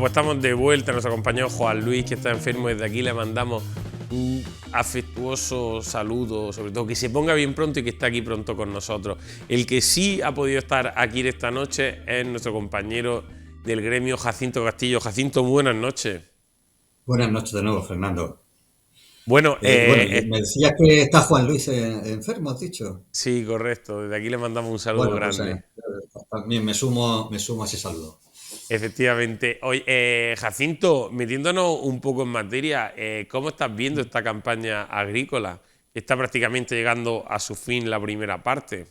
pues estamos de vuelta. Nuestro compañero Juan Luis, que está enfermo, desde aquí le mandamos un afectuoso saludo, sobre todo que se ponga bien pronto y que esté aquí pronto con nosotros. El que sí ha podido estar aquí esta noche es nuestro compañero del gremio, Jacinto Castillo. Jacinto, muy buenas noches. Buenas noches de nuevo, Fernando. Bueno, Bueno, me decías que está Juan Luis enfermo, has dicho. sí, correcto. Desde aquí le mandamos un saludo Bueno, pues grande. también me sumo a ese saludo. Efectivamente. Oye, Jacinto, metiéndonos un poco en materia, ¿cómo estás viendo esta campaña agrícola? Está prácticamente llegando a su fin la primera parte.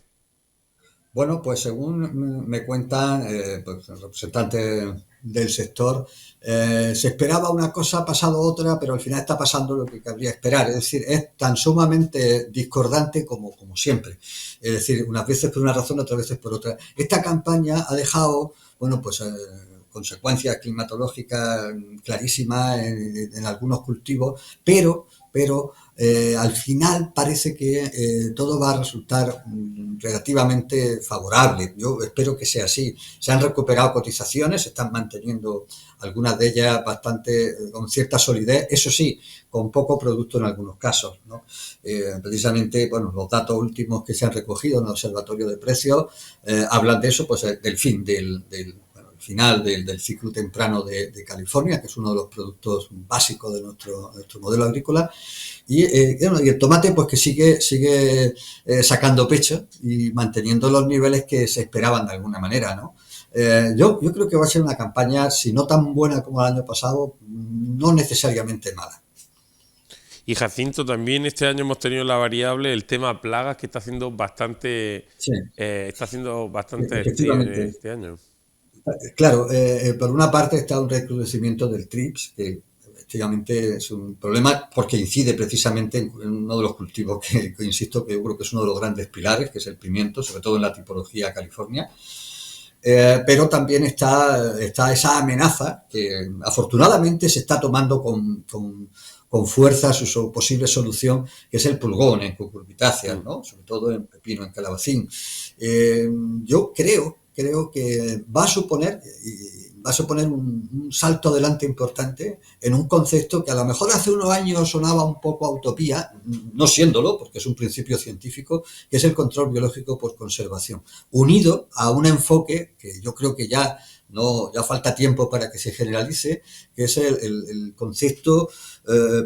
Bueno, pues según me cuentan pues, los representantes del sector, se esperaba una cosa, ha pasado otra, pero al final está pasando lo que cabría esperar. Es decir, es tan sumamente discordante como siempre. Es decir, unas veces por una razón, otras veces por otra. Esta campaña ha dejado, bueno, pues consecuencias climatológicas clarísimas en algunos cultivos, pero al final parece que todo va a resultar relativamente favorable. Yo espero que sea así. Se han recuperado cotizaciones, se están manteniendo algunas de ellas bastante con cierta solidez, eso sí, con poco producto en algunos casos, ¿no? Precisamente, bueno, los datos últimos que se han recogido en el Observatorio de Precios hablan de eso, pues del fin final del ciclo temprano de California, que es uno de los productos básicos de nuestro modelo agrícola. Y el tomate, pues que sigue sacando pecho y manteniendo los niveles que se esperaban de alguna manera, ¿no? Yo creo que va a ser una campaña, si no tan buena como el año pasado, no necesariamente mala. Y Jacinto, también este año hemos tenido la variable, el tema plagas, que Sí, está haciendo bastante efectivamente. este año. Claro, por una parte está un recrudecimiento del TRIPS, que efectivamente es un problema porque incide precisamente en uno de los cultivos que insisto, que yo creo que es uno de los grandes pilares, que es el pimiento, sobre todo en la tipología California. Pero también está esa amenaza que afortunadamente se está tomando con fuerza su posible solución, que es el pulgón en cucurbitáceas, Mm. ¿no? Sobre todo en pepino, en calabacín. Eh, yo creo que va a suponer un salto adelante importante en un concepto que a lo mejor hace unos años sonaba un poco a utopía, no siéndolo, porque es un principio científico, que es el control biológico por conservación, unido a un enfoque que yo creo que ya falta tiempo para que se generalice, que es el concepto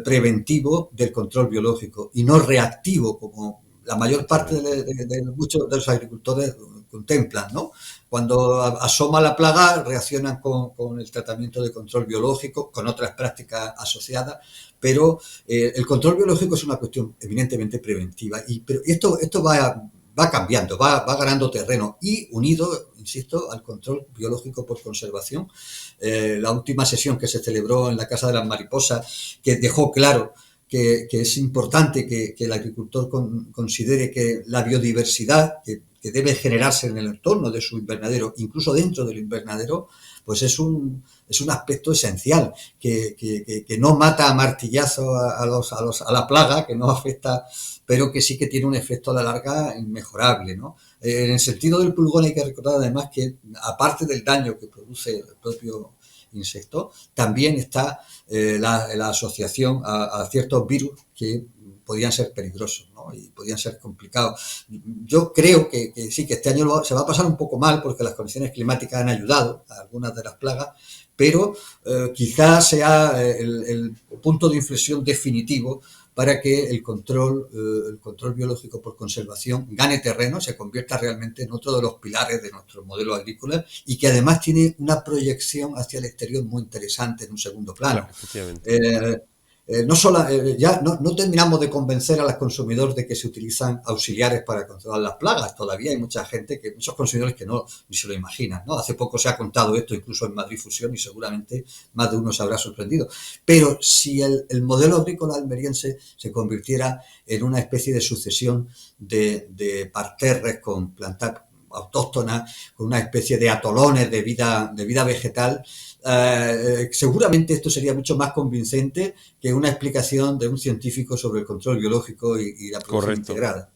preventivo del control biológico y no reactivo, como la mayor parte Efectivamente. de muchos de los agricultores contemplan, ¿no? Cuando asoma la plaga, reaccionan con el tratamiento de control biológico, con otras prácticas asociadas, pero el control biológico es una cuestión eminentemente preventiva. Pero esto va cambiando, va ganando terreno y unido, insisto, al control biológico por conservación. La última sesión que se celebró en la Casa de las Mariposas, que dejó claro que es importante que el agricultor considere que la biodiversidad que debe generarse en el entorno de su invernadero, incluso dentro del invernadero, pues es un aspecto esencial, que no mata a martillazo a la plaga, que no afecta, pero que sí que tiene un efecto a la larga inmejorable, ¿no? En el sentido del pulgón hay que recordar además que, aparte del daño que produce el propio insecto, también está la asociación a ciertos virus que podían ser peligrosos, ¿no? Y podían ser complicados. Yo creo que sí, que este año se va a pasar un poco mal porque las condiciones climáticas han ayudado a algunas de las plagas, pero quizás sea el punto de inflexión definitivo para que el control biológico por conservación gane terreno, se convierta realmente en otro de los pilares de nuestro modelo agrícola y que además tiene una proyección hacia el exterior muy interesante en un segundo Claro, plano. efectivamente. Eh, ya no terminamos de convencer a los consumidores de que se utilizan auxiliares para controlar las plagas. Todavía hay muchos consumidores que no ni se lo imaginan, ¿no? Hace poco se ha contado esto incluso en Madrid Fusión y seguramente más de uno se habrá sorprendido. Pero si el modelo agrícola almeriense se convirtiera en una especie de sucesión de parterres con plantas autóctonas, con una especie de atolones de vida vegetal, seguramente esto sería mucho más convincente que una explicación de un científico sobre el control biológico y la producción Correcto. integrada.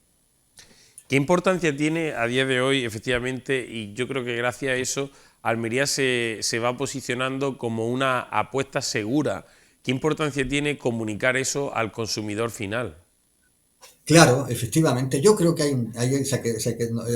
¿Qué importancia tiene a día de hoy, efectivamente, y yo creo que gracias a eso, Almería se va posicionando como una apuesta segura. ¿Qué importancia tiene comunicar eso al consumidor final? Claro, efectivamente. Yo creo que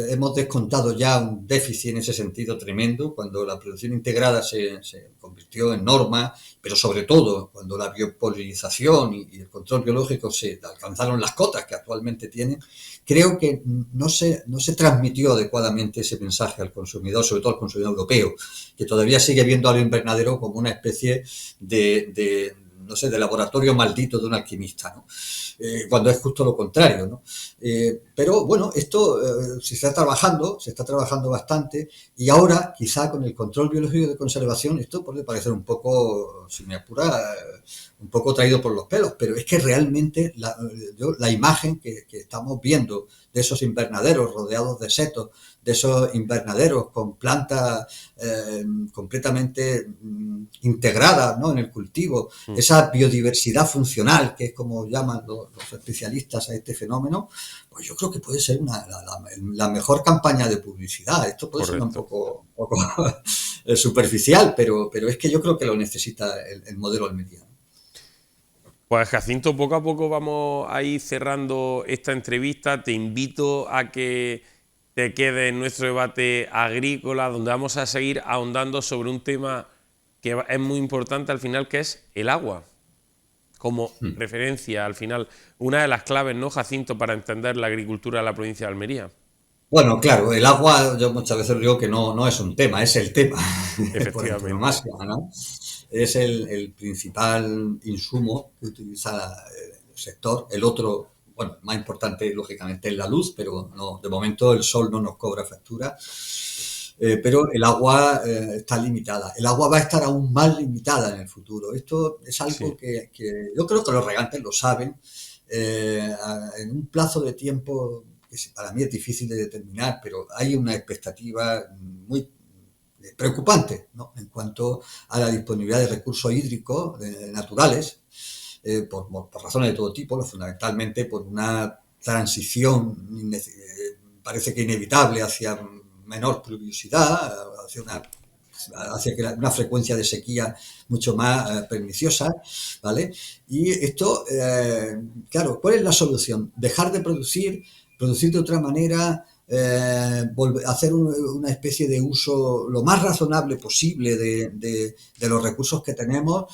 hemos descontado ya un déficit en ese sentido tremendo cuando la producción integrada se convirtió en norma, pero sobre todo cuando la biopolinización y el control biológico se alcanzaron las cotas que actualmente tienen. Creo que no se transmitió adecuadamente ese mensaje al consumidor, sobre todo al consumidor europeo, que todavía sigue viendo al invernadero como una especie no sé, de laboratorio maldito de un alquimista, ¿no? Cuando es justo lo contrario, ¿no? Pero bueno, esto se está trabajando bastante, y ahora quizá con el control biológico de conservación esto puede parecer un poco, si me apura, un poco traído por los pelos, pero es que realmente la imagen que estamos viendo de esos invernaderos rodeados de setos, de esos invernaderos con plantas completamente integradas, ¿no?, en el cultivo, esa biodiversidad funcional, que es como llaman los especialistas a este fenómeno, pues yo creo que puede ser la mejor campaña de publicidad. Esto puede ser un Correcto. poco superficial, pero es que yo creo que lo necesita el modelo almeriano. Pues Jacinto, poco a poco vamos a ir cerrando esta entrevista. Te invito a que te quedes en nuestro debate agrícola, donde vamos a seguir ahondando sobre un tema que es muy importante al final, que es el agua, como referencia al final, una de las claves, ¿no, Jacinto?, para entender la agricultura de la provincia de Almería. Bueno, claro, el agua, yo muchas veces digo que no es un tema, es el tema, por Efectivamente. antonomasia, ¿no? Es el principal insumo que utiliza el sector. El otro, bueno, más importante, lógicamente, es la luz, pero no, de momento el sol no nos cobra factura. Pero el agua está limitada. El agua va a estar aún más limitada en el futuro. Esto es algo Sí. que yo creo que los regantes lo saben. En un plazo de tiempo que para mí es difícil de determinar, pero hay una expectativa muy preocupante, ¿no?, en cuanto a la disponibilidad de recursos hídricos naturales, por razones de todo tipo, fundamentalmente por una transición parece que inevitable hacia menor pluviosidad, hacia una frecuencia de sequía mucho más perniciosa, ¿vale? Y esto, claro, ¿cuál es la solución? Dejar de producir de otra manera, hacer una especie de uso lo más razonable posible de los recursos que tenemos.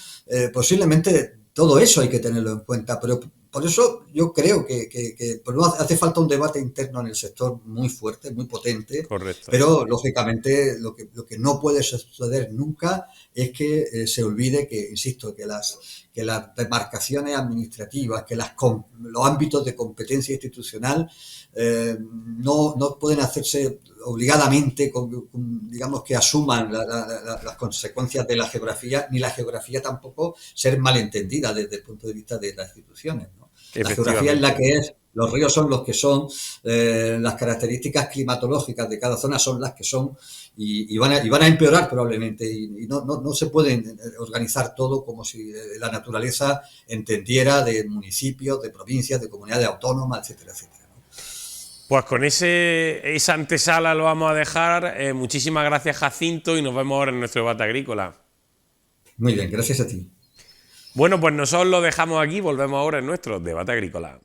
Posiblemente todo eso hay que tenerlo en cuenta, pero por eso yo creo que hace falta un debate interno en el sector muy fuerte, muy potente, Correcto. pero lógicamente lo que no puede suceder nunca es que se olvide que, insisto, que las demarcaciones administrativas, que los ámbitos de competencia institucional no pueden hacerse obligadamente, digamos, que asuman las consecuencias de la geografía, ni la geografía tampoco ser malentendida desde el punto de vista de las instituciones, ¿no? La geografía es la Efectivamente. que es, los ríos son los que son, las características climatológicas de cada zona son las que son, y van a empeorar probablemente, y no se pueden organizar todo como si la naturaleza entendiera de municipios, de provincias, de comunidades autónomas, etcétera, etcétera. Pues con esa antesala lo vamos a dejar. Muchísimas gracias, Jacinto, y nos vemos ahora en nuestro debate agrícola. Muy bien, gracias a ti. Bueno, pues nosotros lo dejamos aquí, volvemos ahora en nuestro debate agrícola.